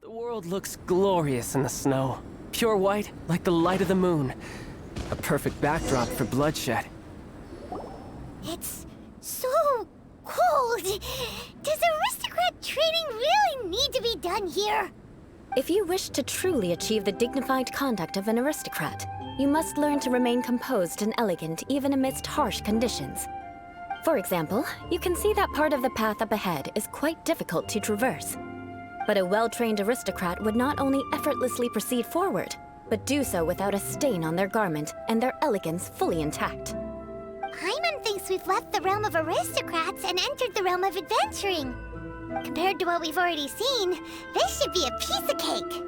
The world looks glorious in the snow. Pure white, like the light of the moon. A perfect backdrop for bloodshed. It's so cold. Does aristocrat training really need to be done here? If you wish to truly achieve the dignified conduct of an aristocrat, you must learn to remain composed and elegant even amidst harsh conditions. For example, you can see that part of the path up ahead is quite difficult to traverse. But a well-trained aristocrat would not only effortlessly proceed forward, but do so without a stain on their garment and their elegance fully intact. Paimon thinks we've left the realm of aristocrats and entered the realm of adventuring. Compared to what we've already seen, this should be a piece of cake.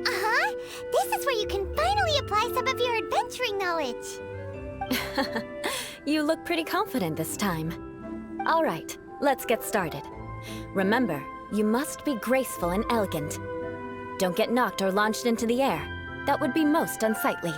Uh-huh. This is where you can finally apply some of your adventuring knowledge. You look pretty confident this time. All right, let's get started. Remember, you must be graceful and elegant. Don't get knocked or launched into the air. That would be most unsightly.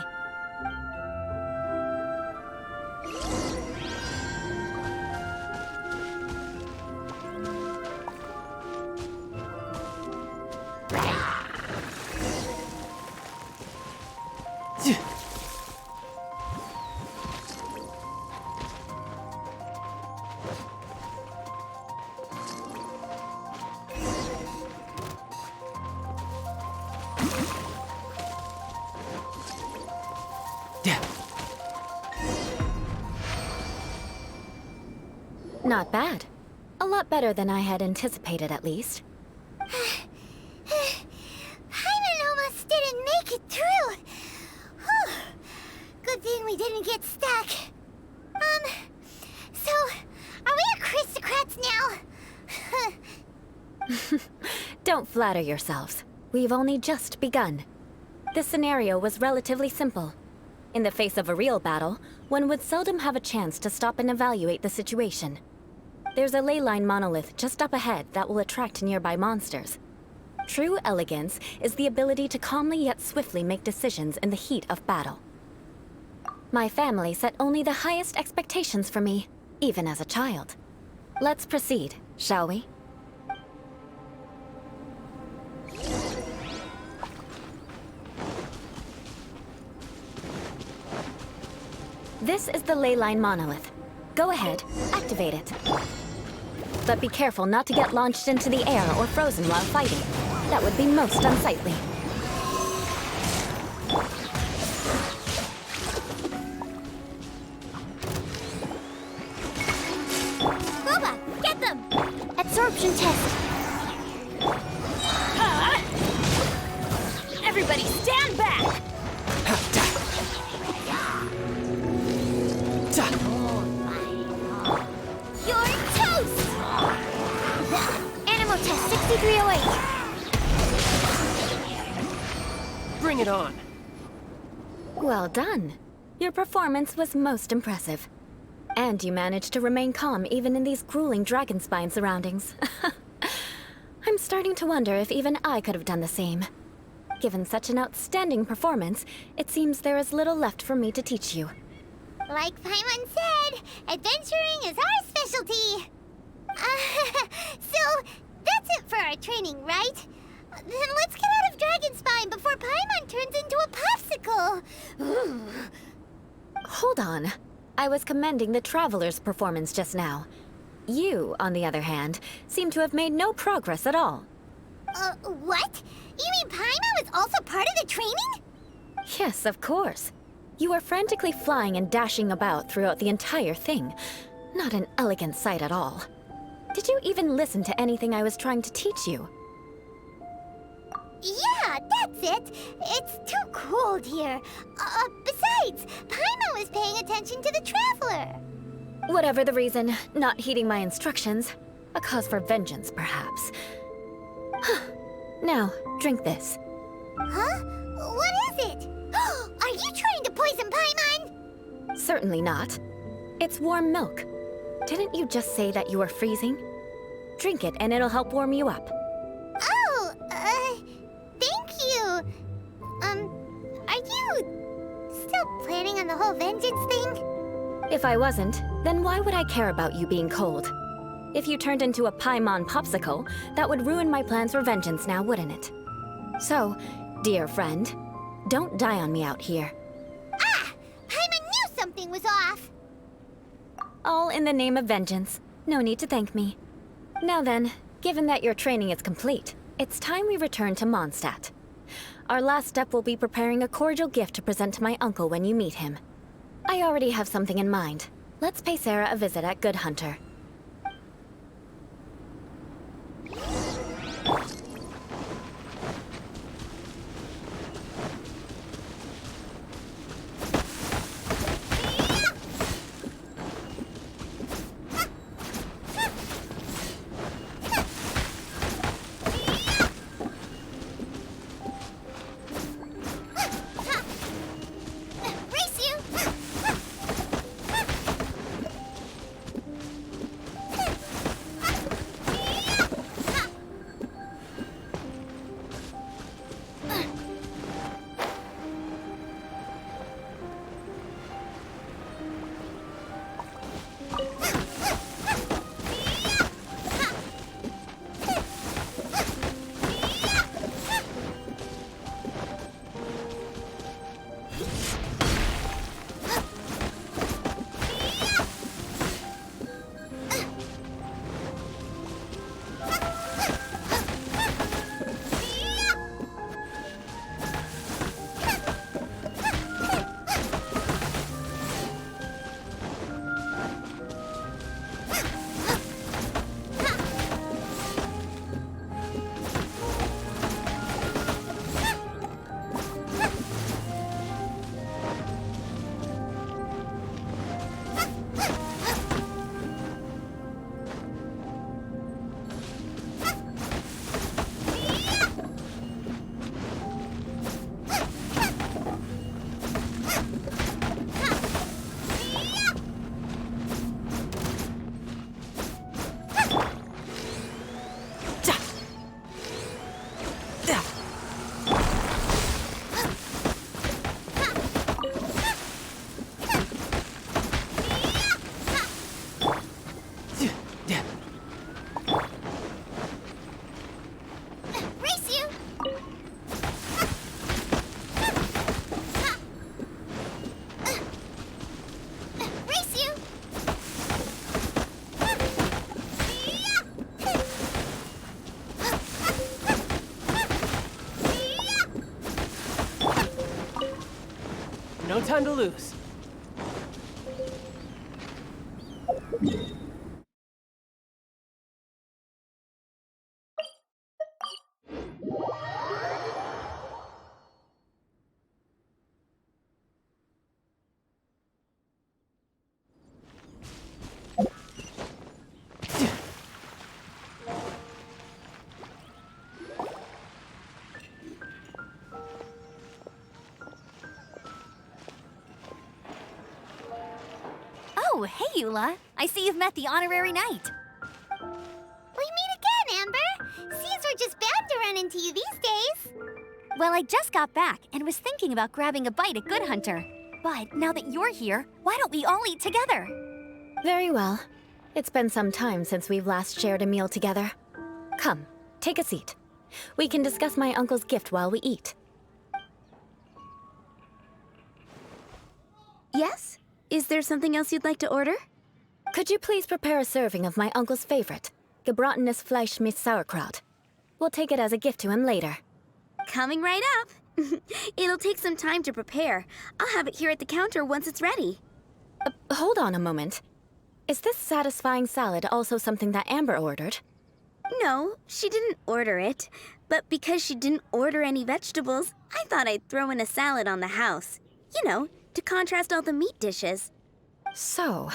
Not bad. A lot better than I had anticipated, at least. Paimon almost didn't make it through. Whew. Good thing we didn't get stuck. So, are we aristocrats now? Don't flatter yourselves. We've only just begun. This scenario was relatively simple. In the face of a real battle, one would seldom have a chance to stop and evaluate the situation. There's a ley line monolith just up ahead that will attract nearby monsters. True elegance is the ability to calmly yet swiftly make decisions in the heat of battle. My family set only the highest expectations for me, even as a child. Let's proceed, shall we? This is the ley line monolith. Go ahead, activate it. But be careful not to get launched into the air or frozen while fighting. That would be most unsightly. Boba, get them! Absorption test. Everybody stand back! You're toast! Animal test 6308. Bring it on. Well done. Your performance was most impressive. And you managed to remain calm even in these grueling dragon spine surroundings. I'm starting to wonder if even I could have done the same. Given such an outstanding performance, it seems there is little left for me to teach you. Like Paimon said, adventuring is our specialty. So, that's it for our training, right? Then let's get out of Dragonspine before Paimon turns into a popsicle. Hold on. I was commending the Traveler's performance just now. You, on the other hand, seem to have made no progress at all. What? You mean Paimon was also part of the training? Yes, of course. You were frantically flying and dashing about throughout the entire thing. Not an elegant sight at all. Did you even listen to anything I was trying to teach you? Yeah, that's it. It's too cold here. Besides, Paimon was paying attention to the Traveler. Whatever the reason, not heeding my instructions. A cause for vengeance, perhaps. Now, drink this. Huh? What is it? Are you trying to poison Paimon? Certainly not. It's warm milk. Didn't you just say that you were freezing? Drink it and it'll help warm you up. Oh, thank you. Are you still planning on the whole vengeance thing? If I wasn't, then why would I care about you being cold? If you turned into a Paimon popsicle, that would ruin my plans for vengeance now, wouldn't it? So, dear friend, don't die on me out here. Ah! Paimon knew something was off! All in the name of vengeance. No need to thank me. Now then, given that your training is complete, it's time we return to Mondstadt. Our last step will be preparing a cordial gift to present to my uncle when you meet him. I already have something in mind. Let's pay Sarah a visit at Good Hunter. No time to lose. Oh, hey, Eula. I see you've met the honorary knight. We meet again, Amber! Seems we're just bound to run into you these days. Well, I just got back and was thinking about grabbing a bite at Good Hunter. But now that you're here, why don't we all eat together? Very well. It's been some time since we've last shared a meal together. Come, take a seat. We can discuss my uncle's gift while we eat. Yes? Is there something else you'd like to order? Could you please prepare a serving of my uncle's favorite, gebratenes Fleisch mit Sauerkraut? We'll take it as a gift to him later. Coming right up. It'll take some time to prepare. I'll have it here at the counter once it's ready. Hold on a moment. Is this satisfying salad also something that Amber ordered? No, she didn't order it. But because she didn't order any vegetables, I thought I'd throw in a salad on the house. You know, to contrast all the meat dishes. So,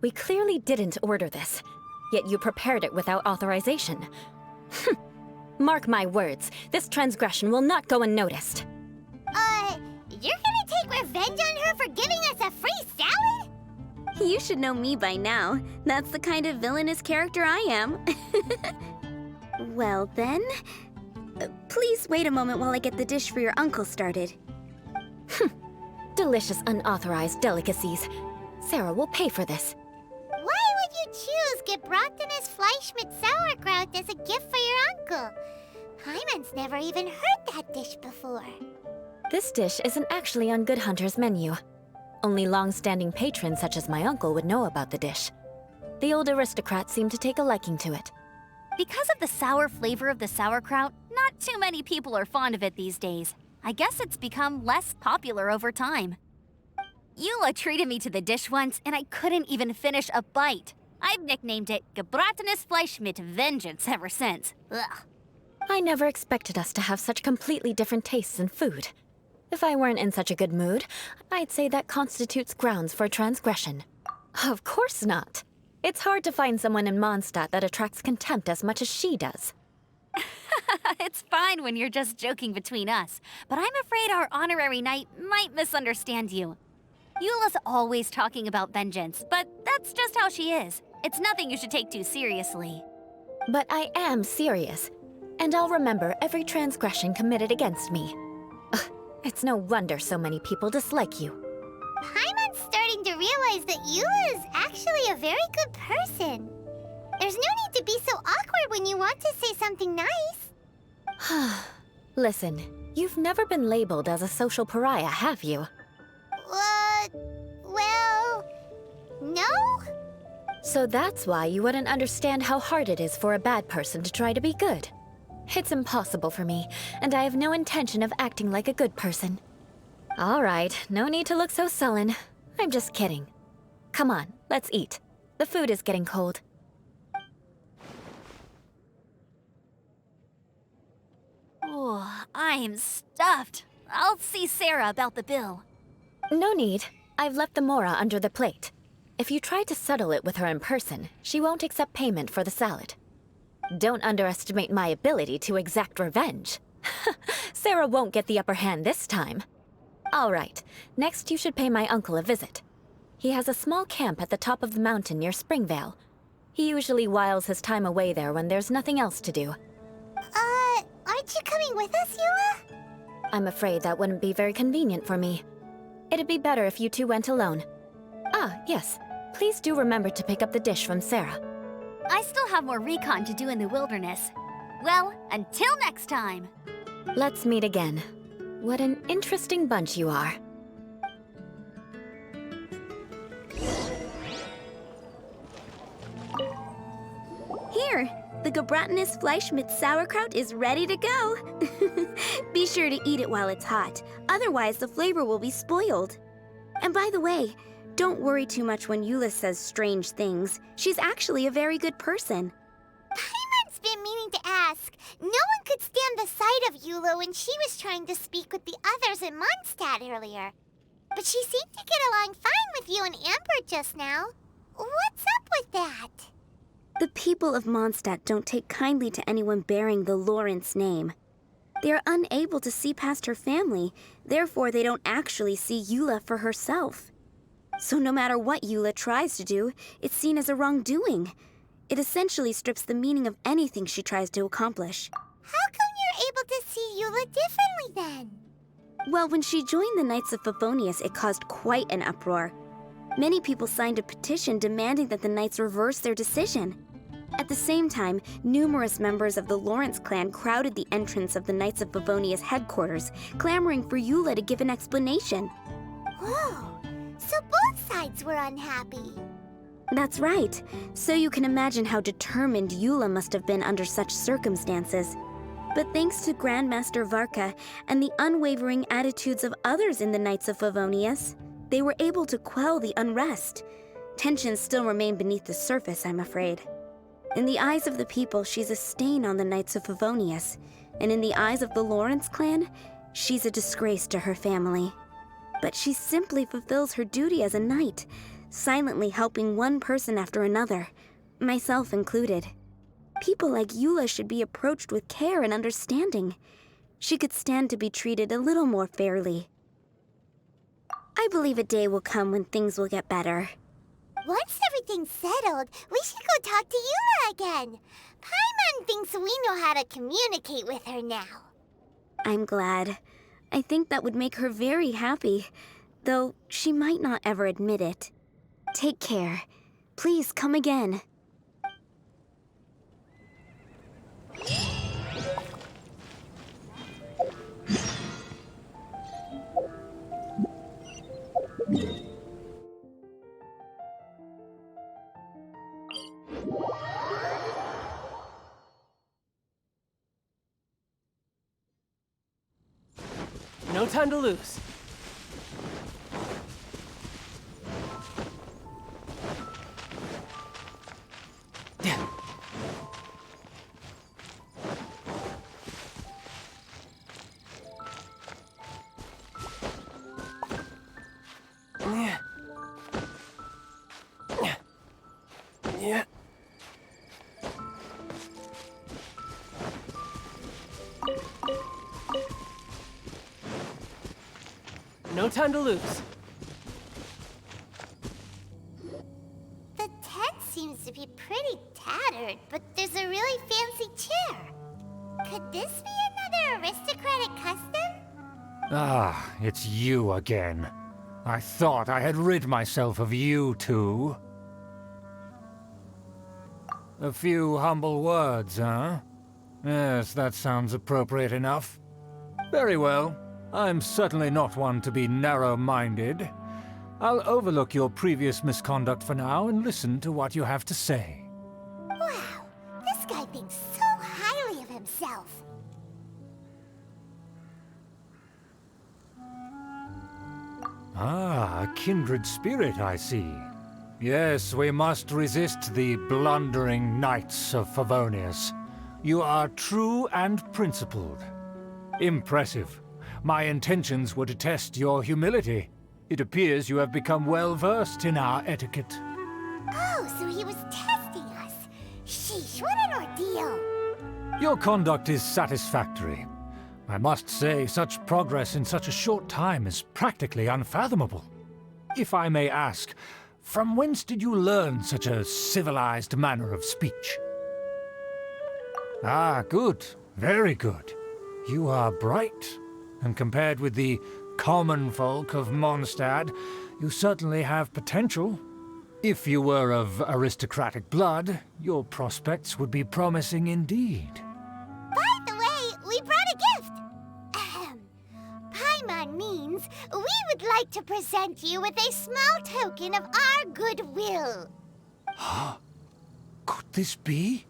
we clearly didn't order this, yet you prepared it without authorization. Mark my words, this transgression will not go unnoticed. You're gonna take revenge on her for giving us a free salad? You should know me by now. That's the kind of villainous character I am. Well then, please wait a moment while I get the dish for your uncle started. Delicious unauthorized delicacies. Sarah will pay for this. Why would you choose gebratenes Fleisch mit Sauerkraut as a gift for your uncle? Hyman's never even heard that dish before. This dish isn't actually on Good Hunter's menu. Only long-standing patrons such as my uncle would know about the dish. The old aristocrats seem to take a liking to it. Because of the sour flavor of the sauerkraut, not too many people are fond of it these days. I guess it's become less popular over time. Eula treated me to the dish once, and I couldn't even finish a bite. I've nicknamed it gebratenes Fleisch mit Vengeance ever since. Ugh. I never expected us to have such completely different tastes in food. If I weren't in such a good mood, I'd say that constitutes grounds for transgression. Of course not. It's hard to find someone in Mondstadt that attracts contempt as much as she does. It's fine when you're just joking between us, but I'm afraid our honorary knight might misunderstand you. Eula's always talking about vengeance, but that's just how she is. It's nothing you should take too seriously. But I am serious, and I'll remember every transgression committed against me. Ugh, it's no wonder so many people dislike you. Hyman's starting to realize that Eula is actually a very good person. There's no need to be so awkward when you want to say something nice. Listen, you've never been labeled as a social pariah, have you? Well, no? So that's why you wouldn't understand how hard it is for a bad person to try to be good. It's impossible for me, and I have no intention of acting like a good person. All right, no need to look so sullen. I'm just kidding. Come on, let's eat. The food is getting cold. Oh, I'm stuffed. I'll see Sarah about the bill. No need. I've left the mora under the plate. If you try to settle it with her in person, she won't accept payment for the salad. Don't underestimate my ability to exact revenge. Sarah won't get the upper hand this time. All right, next you should pay my uncle a visit. He has a small camp at the top of the mountain near Springvale. He usually whiles his time away there when there's nothing else to do. Aren't you coming with us, Eula? I'm afraid that wouldn't be very convenient for me. It'd be better if you two went alone. Ah, yes. Please do remember to pick up the dish from Sarah. I still have more recon to do in the wilderness. Well, until next time. Let's meet again. What an interesting bunch you are. Here, the gebratenes Fleisch mit Sauerkraut is ready to go. Be sure to eat it while it's hot, otherwise the flavor will be spoiled. And by the way, don't worry too much when Eula says strange things. She's actually a very good person. Hyman's been meaning to ask. No one could stand the sight of Eula when she was trying to speak with the others in Mondstadt earlier. But she seemed to get along fine with you and Amber just now. What's up with that? The people of Mondstadt don't take kindly to anyone bearing the Lawrence name. They are unable to see past her family, therefore they don't actually see Eula for herself. So no matter what Eula tries to do, it's seen as a wrongdoing. It essentially strips the meaning of anything she tries to accomplish. How come you're able to see Eula differently then? Well, when she joined the Knights of Favonius, it caused quite an uproar. Many people signed a petition demanding that the Knights reverse their decision. At the same time, numerous members of the Lawrence clan crowded the entrance of the Knights of Favonius headquarters, clamoring for Eula to give an explanation. Whoa, so both sides were unhappy. That's right. So you can imagine how determined Eula must have been under such circumstances. But thanks to Grandmaster Varka and the unwavering attitudes of others in the Knights of Favonius, they were able to quell the unrest. Tensions still remain beneath the surface, I'm afraid. In the eyes of the people, she's a stain on the Knights of Favonius, and in the eyes of the Lawrence clan, she's a disgrace to her family. But she simply fulfills her duty as a knight, silently helping one person after another, myself included. People like Eula should be approached with care and understanding. She could stand to be treated a little more fairly. I believe a day will come when things will get better. Once everything's settled, we should go talk to Eula again. Paimon thinks we know how to communicate with her now. I'm glad. I think that would make her very happy, though she might not ever admit it. Take care. Please come again. No time to lose. Yeah. No time to lose. The tent seems to be pretty tattered, but there's a really fancy chair. Could this be another aristocratic custom? Ah, it's you again. I thought I had rid myself of you two. A few humble words, huh? Yes, that sounds appropriate enough. Very well. I'm certainly not one to be narrow-minded. I'll overlook your previous misconduct for now and listen to what you have to say. Wow, this guy thinks so highly of himself. Ah, a kindred spirit, I see. Yes, we must resist the blundering knights of Favonius. You are true and principled. Impressive. My intentions were to test your humility. It appears you have become well-versed in our etiquette. Oh, so he was testing us. Sheesh, what an ordeal. Your conduct is satisfactory. I must say, such progress in such a short time is practically unfathomable. If I may ask, from whence did you learn such a civilized manner of speech? Ah, good. Very good. You are bright, and compared with the common folk of Mondstadt, you certainly have potential. If you were of aristocratic blood, your prospects would be promising indeed. By the way, we brought a gift. Ahem. Paimon means we would like to present you with a small token of our goodwill. Could this be?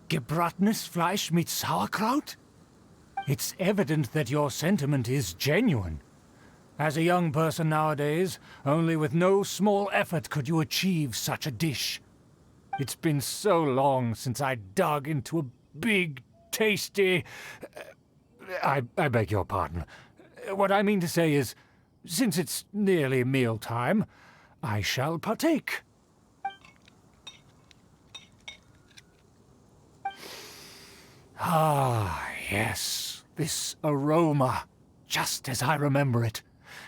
Gebratenes Fleisch mit Sauerkraut? It's evident that your sentiment is genuine. As a young person nowadays, only with no small effort could you achieve such a dish. It's been so long since I dug into a big, tasty... I beg your pardon. What I mean to say is, since it's nearly mealtime, I shall partake. Ah, yes, this aroma, just as I remember it,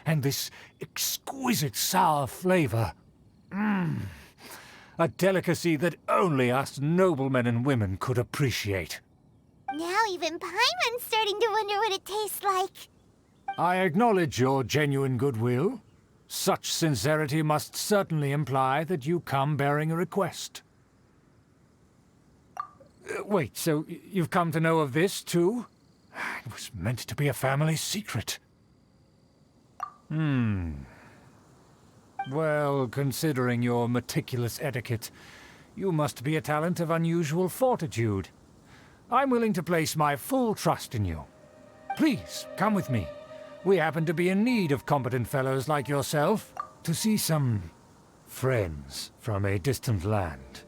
and this exquisite sour flavor. A delicacy that only us noblemen and women could appreciate. Now even Paimon's starting to wonder what it tastes like. I acknowledge your genuine goodwill. Such sincerity must certainly imply that you come bearing a request. Wait, so you've come to know of this, too? It was meant to be a family secret. Well, considering your meticulous etiquette, you must be a talent of unusual fortitude. I'm willing to place my full trust in you. Please, come with me. We happen to be in need of competent fellows like yourself to see some friends from a distant land.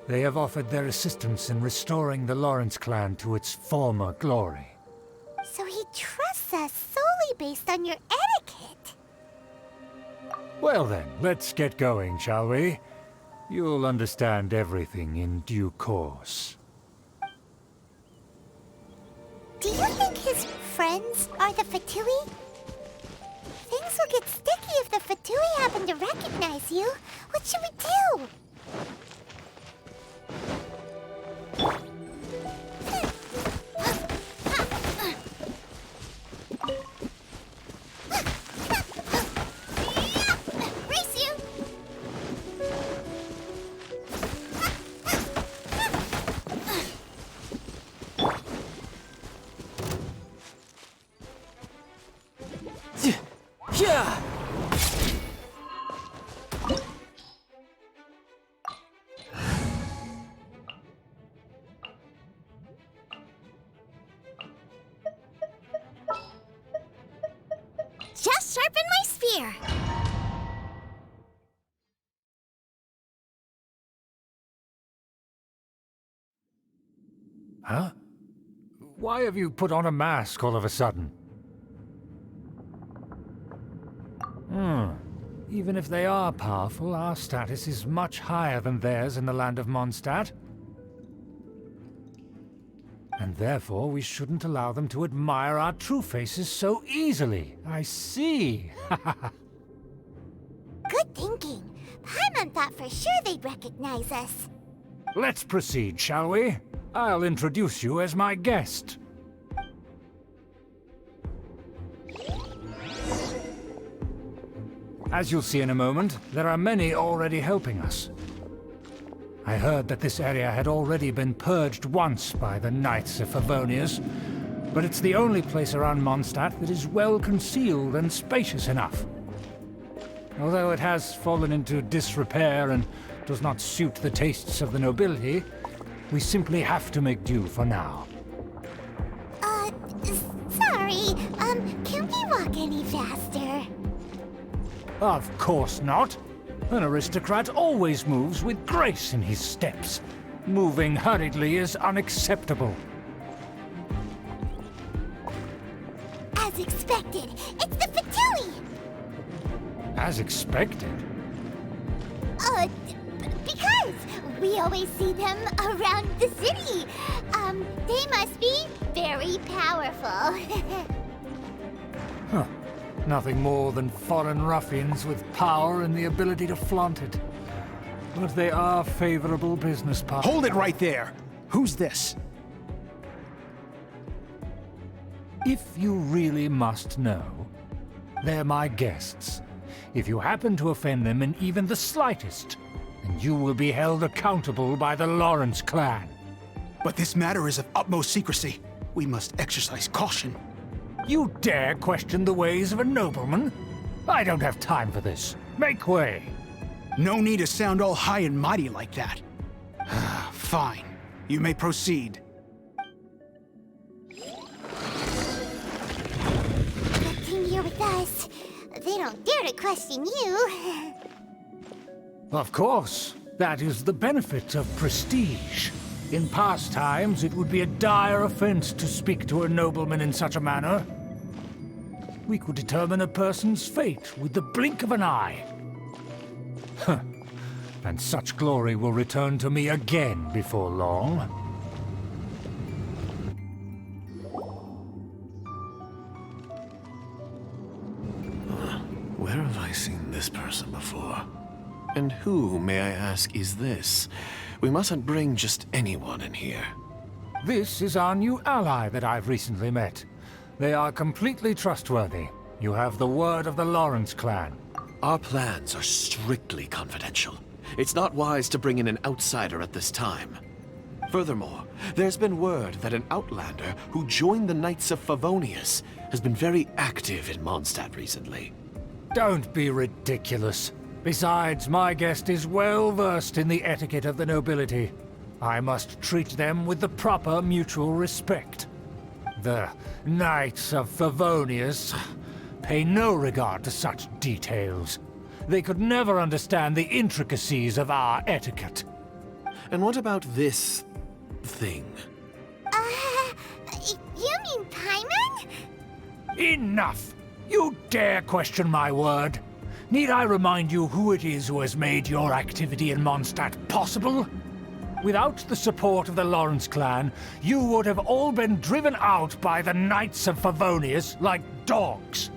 They have offered their assistance in restoring the Lawrence clan to its former glory. So he trusts us solely based on your etiquette. Well then, let's get going, shall we? You'll understand everything in due course. Do you think his friends are the Fatui? Thing Things will get sticky if the Fatui happen to recognize you. What should we do? Race you! Yeah! Just sharpen my spear. Huh? Why have you put on a mask all of a sudden? Even if they are powerful, our status is much higher than theirs in the land of Mondstadt. And therefore, we shouldn't allow them to admire our true faces so easily. I see. Good thinking. Paimon thought for sure they'd recognize us. Let's proceed, shall we? I'll introduce you as my guest. As you'll see in a moment, there are many already helping us. I heard that this area had already been purged once by the Knights of Favonius, but it's the only place around Mondstadt that is well concealed and spacious enough. Although it has fallen into disrepair and does not suit the tastes of the nobility, we simply have to make do for now. Sorry, can we walk any faster? Of course not. An aristocrat always moves with grace in his steps. Moving hurriedly is unacceptable. As expected, it's the Fatui! As expected. Because we always see them around the city. They must be very powerful. Huh. Nothing more than foreign ruffians with power and the ability to flaunt it. But they are favorable business partners. Hold it right there! Who's this? If you really must know, they're my guests. If you happen to offend them in even the slightest, then you will be held accountable by the Lawrence clan. But this matter is of utmost secrecy. We must exercise caution. You dare question the ways of a nobleman? I don't have time for this. Make way. No need to sound all high and mighty like that. Fine. You may proceed. Good thing you're with us. They don't dare to question you. Of course. That is the benefit of prestige. In past times, it would be a dire offense to speak to a nobleman in such a manner. We could determine a person's fate with the blink of an eye. Huh. And such glory will return to me again before long. Where have I seen this person before? And who, may I ask, is this? We mustn't bring just anyone in here. This is our new ally that I've recently met. They are completely trustworthy. You have the word of the Lawrence clan. Our plans are strictly confidential. It's not wise to bring in an outsider at this time. Furthermore, there's been word that an outlander who joined the Knights of Favonius has been very active in Mondstadt recently. Don't be ridiculous. Besides, my guest is well versed in the etiquette of the nobility. I must treat them with the proper mutual respect. The Knights of Favonius pay no regard to such details. They could never understand the intricacies of our etiquette. And what about this thing? You mean Paimon? Enough! You dare question my word? Need I remind you who it is who has made your activity in Mondstadt possible? Without the support of the Lawrence clan, you would have all been driven out by the Knights of Favonius like dogs.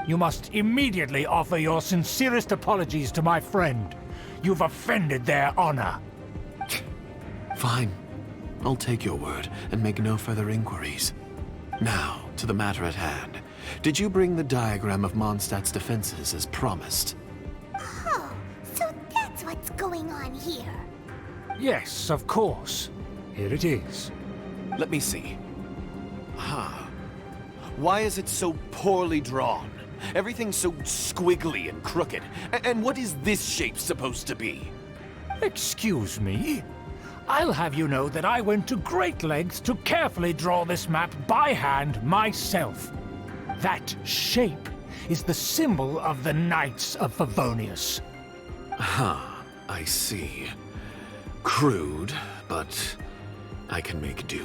You must immediately offer your sincerest apologies to my friend. You've offended their honor. Fine. I'll take your word and make no further inquiries. Now, to the matter at hand. Did you bring the diagram of Mondstadt's defenses as promised? Oh, so that's what's going on here. Yes, of course. Here it is. Let me see. Ah. Why is it so poorly drawn? Everything's so squiggly and crooked. And what is this shape supposed to be? Excuse me? I'll have you know that I went to great lengths to carefully draw this map by hand myself. That shape is the symbol of the Knights of Favonius. I see. Crude, but I can make do.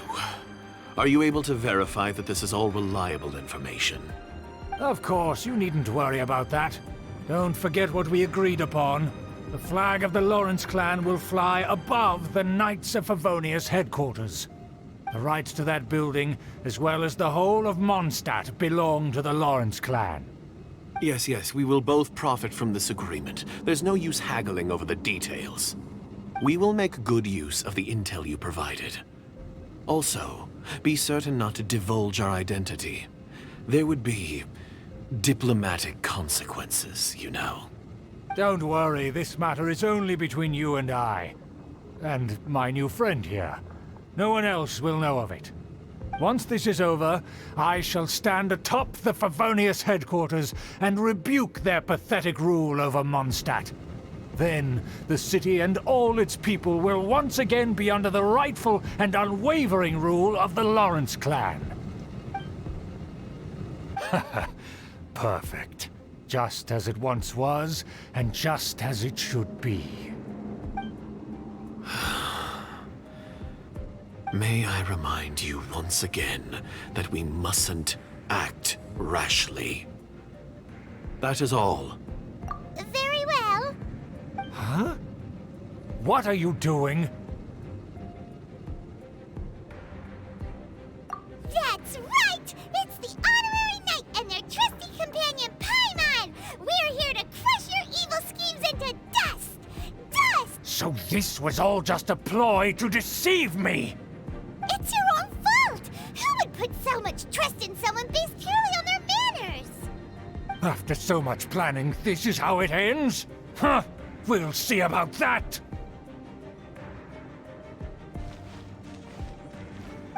Are you able to verify that this is all reliable information? Of course, you needn't worry about that. Don't forget what we agreed upon. The flag of the Lawrence clan will fly above the Knights of Favonius headquarters. The rights to that building, as well as the whole of Mondstadt, belong to the Lawrence clan. Yes, we will both profit from this agreement. There's no use haggling over the details. We will make good use of the intel you provided. Also, be certain not to divulge our identity. There would be diplomatic consequences, you know. Don't worry, this matter is only between you and I. And my new friend here. No one else will know of it. Once this is over, I shall stand atop the Favonius headquarters and rebuke their pathetic rule over Mondstadt. Then, the city and all its people will once again be under the rightful and unwavering rule of the Lawrence clan. Perfect. Just as it once was, and just as it should be. May I remind you once again that we mustn't act rashly. That is all. Very well. Huh? What are you doing? That's right! It's the Honorary Knight and their trusty companion Paimon! We're here to crush your evil schemes into dust! Dust! So this was all just a ploy to deceive me! It's your own fault! Who would put so much trust in someone based purely on their manners? After so much planning, this is how it ends? Huh! We'll see about that!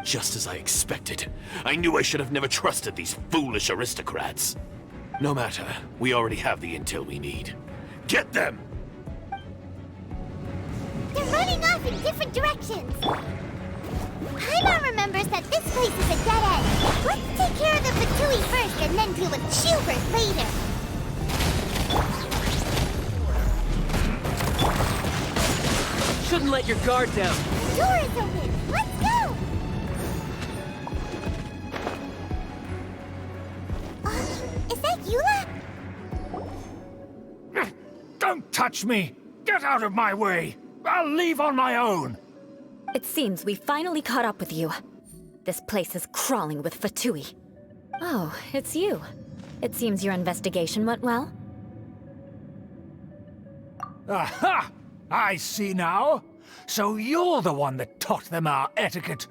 Just as I expected. I knew I should have never trusted these foolish aristocrats. No matter, we already have the intel we need. Get them! They're running off in different directions. Paimon remembers that this place is a dead end. Let's take care of the Fatui first and then deal with Schubert later. Shouldn't let your guard down. The door is open. Let's go! Is that Eula? Don't touch me! Get out of my way! I'll leave on my own! It seems we finally caught up with you. This place is crawling with Fatui. Oh, it's you. It seems your investigation went well. Aha! I see now. So you're the one that taught them our etiquette.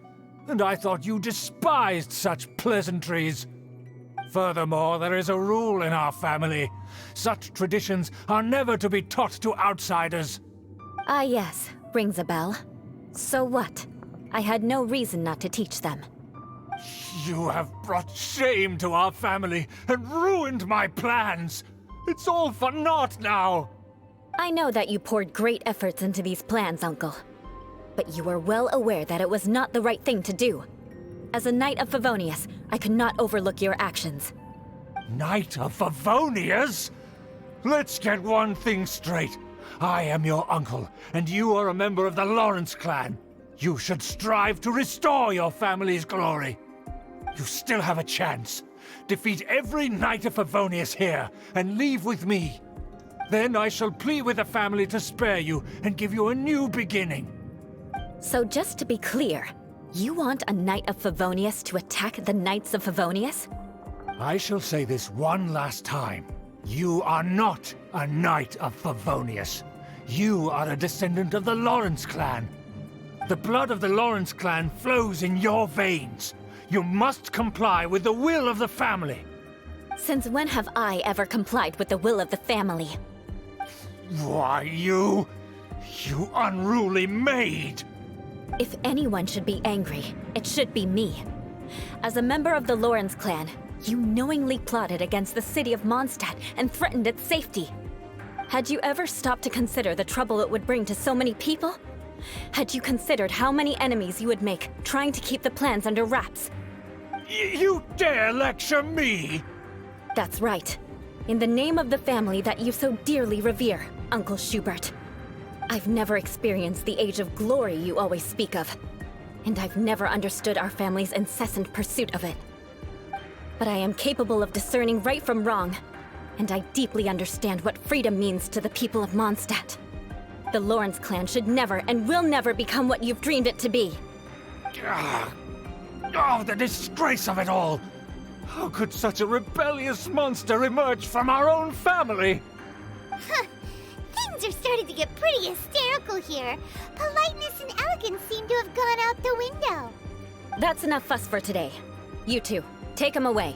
And I thought you despised such pleasantries. Furthermore, there is a rule in our family. Such traditions are never to be taught to outsiders. Ah, yes. Rings a bell. So what? I had no reason not to teach them. You have brought shame to our family and ruined my plans. It's all for naught now. I know that you poured great efforts into these plans, Uncle. But you were well aware that it was not the right thing to do. As a Knight of Favonius, I could not overlook your actions. Knight of Favonius? Let's get one thing straight. I am your uncle, and you are a member of the Lawrence clan. You should strive to restore your family's glory. You still have a chance. Defeat every Knight of Favonius here, and leave with me. Then I shall plead with the family to spare you and give you a new beginning. So just to be clear, you want a Knight of Favonius to attack the Knights of Favonius? I shall say this one last time. You are not a knight of Favonius. You are a descendant of the Lawrence clan. The blood of the Lawrence clan flows in your veins. You must comply with the will of the family. Since when have I ever complied with the will of the family? Why, you unruly maid! If anyone should be angry, it should be me. As a member of the Lawrence clan, you knowingly plotted against the city of Mondstadt and threatened its safety. Had you ever stopped to consider the trouble it would bring to so many people? Had you considered how many enemies you would make trying to keep the plans under wraps? You dare lecture me? That's right. In the name of the family that you so dearly revere, Uncle Schubert. I've never experienced the age of glory you always speak of, and I've never understood our family's incessant pursuit of it. But I am capable of discerning right from wrong, and I deeply understand what freedom means to the people of Mondstadt. The Lawrence clan should never and will never become what you've dreamed it to be. Oh, the disgrace of it all! How could such a rebellious monster emerge from our own family? Things are starting to get pretty hysterical here. Politeness and elegance seem to have gone out the window. That's enough fuss for today. You two, take him away.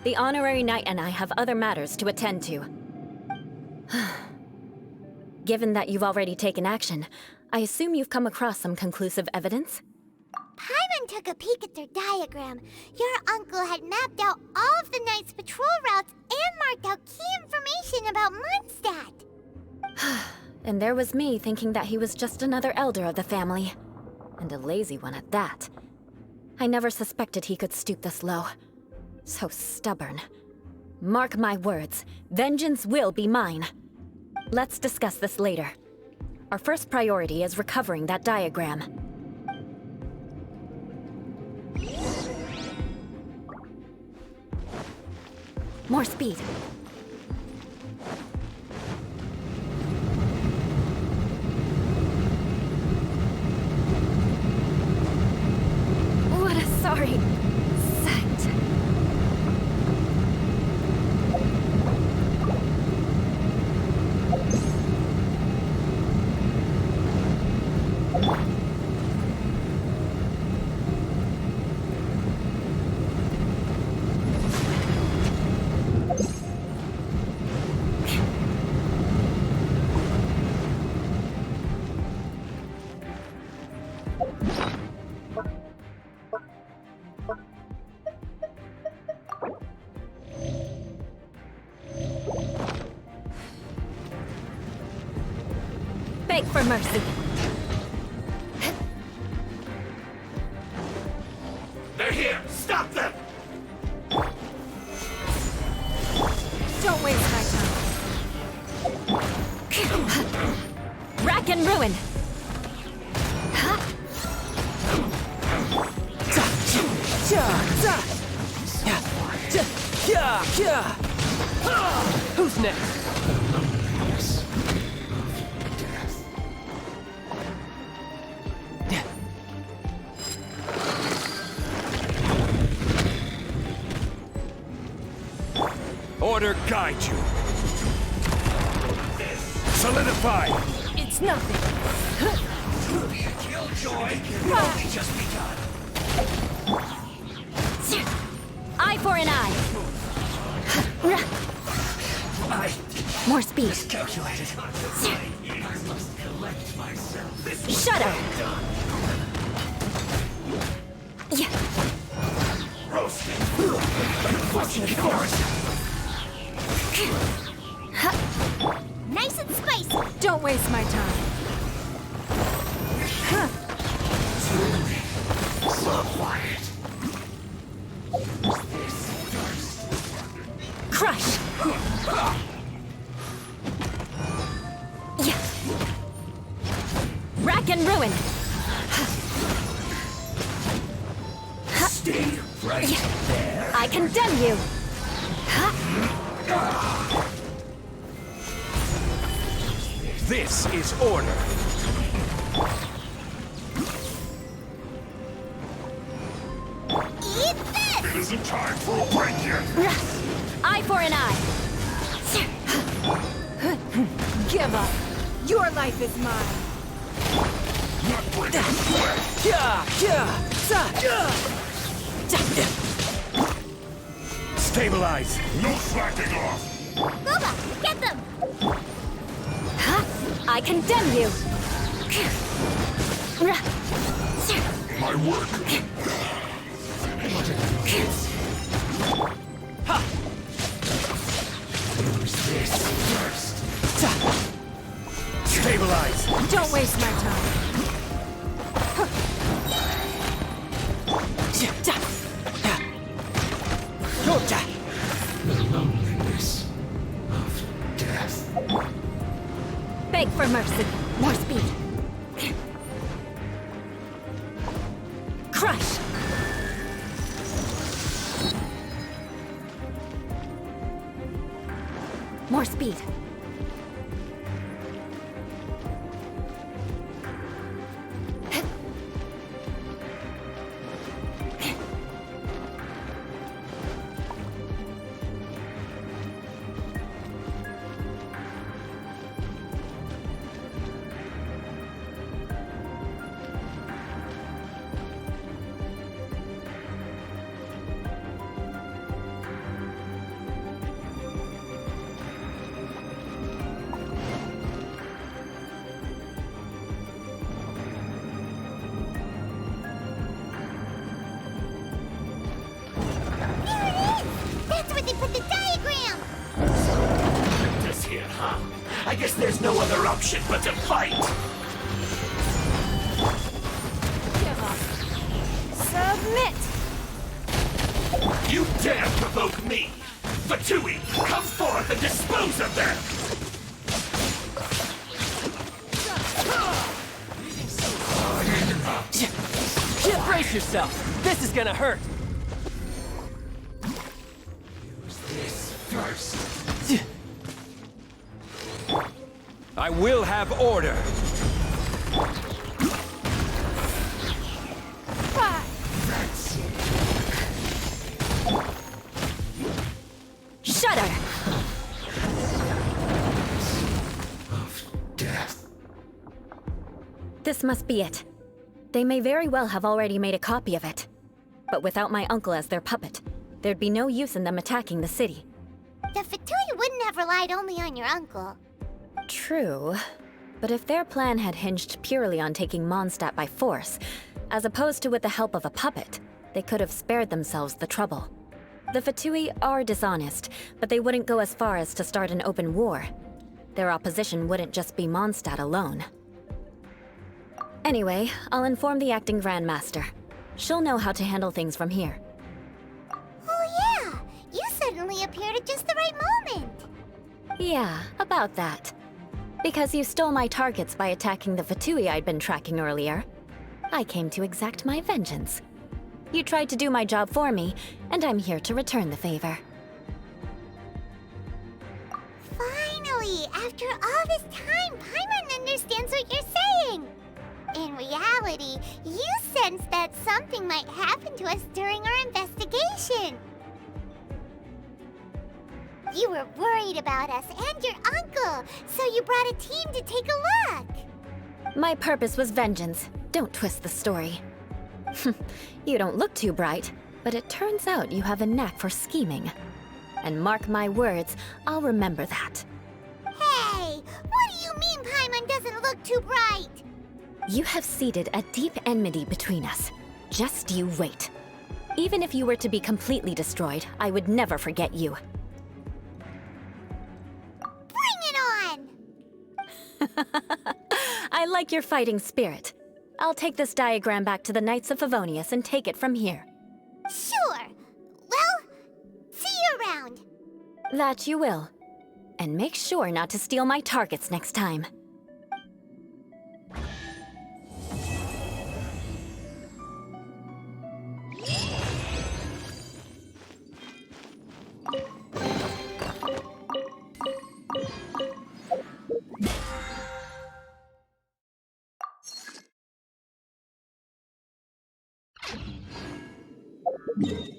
The honorary knight and I have other matters to attend to. Given that you've already taken action, I assume you've come across some conclusive evidence? Paimon took a peek at their diagram. Your uncle had mapped out all of the Knight's patrol routes and marked out key information about Mondstadt. And there was me thinking that he was just another elder of the family. And a lazy one at that. I never suspected he could stoop this low. So stubborn. Mark my words, vengeance will be mine. Let's discuss this later. Our first priority is recovering that diagram. More speed. What a sorry sight. Beg for mercy. They're here! Stop them! Don't waste my time. Rack and ruin. Who's next? Order guide you. Solidify. It's nothing. Killjoy can only just begun. Eye for an eye. More speed. Calculated. I must collect myself. Shudder. Yeah. Roasting. Unfortunate force. Nice and spicy. Don't waste my time. So quiet. Crush. Yeah. Rack and ruin. Stay right there. I condemn you. This is order. Eat this! isn't time for a break yet. Eye for an eye. Give up. Your life is mine. Not breaking a sweat. Stabilize! No slacking off. Booba, get them! I condemn you. My work. Use this first. Stabilize! Don't waste my time. The loneliness of death. Beg for mercy. More speed. Crush! More speed. That's where they put the diagram! This here, huh? I guess there's no other option but to fight. Give up. Submit. You dare provoke me! Fatui, come forth and dispose of them! Brace yourself. This is gonna hurt. Use this first. I will have order. Shudder! Of death. This must be it. They may very well have already made a copy of it. But without my uncle as their puppet, there'd be no use in them attacking the city. The Fatui wouldn't have relied only on your uncle. True. But if their plan had hinged purely on taking Mondstadt by force, as opposed to with the help of a puppet, they could have spared themselves the trouble. The Fatui are dishonest, but they wouldn't go as far as to start an open war. Their opposition wouldn't just be Mondstadt alone. Anyway, I'll inform the acting Grandmaster. She'll know how to handle things from here. Oh yeah! You suddenly appeared at just the right moment! Yeah, about that. Because you stole my targets by attacking the Fatui I'd been tracking earlier, I came to exact my vengeance. You tried to do my job for me, and I'm here to return the favor. Finally! After all this time, Paimon understands what you're saying! In reality, you sensed that something might happen to us during our investigation. You were worried about us and your uncle, so you brought a team to take a look. My purpose was vengeance. Don't twist the story. You don't look too bright, but it turns out you have a knack for scheming. And mark my words, I'll remember that. Hey, what do you mean Paimon doesn't look too bright? You have seeded a deep enmity between us. Just you wait. Even if you were to be completely destroyed, I would never forget you. Bring it on! I like your fighting spirit. I'll take this diagram back to the Knights of Favonius and take it from here. Sure. Well, see you around. That you will. And make sure not to steal my targets next time. Yeah.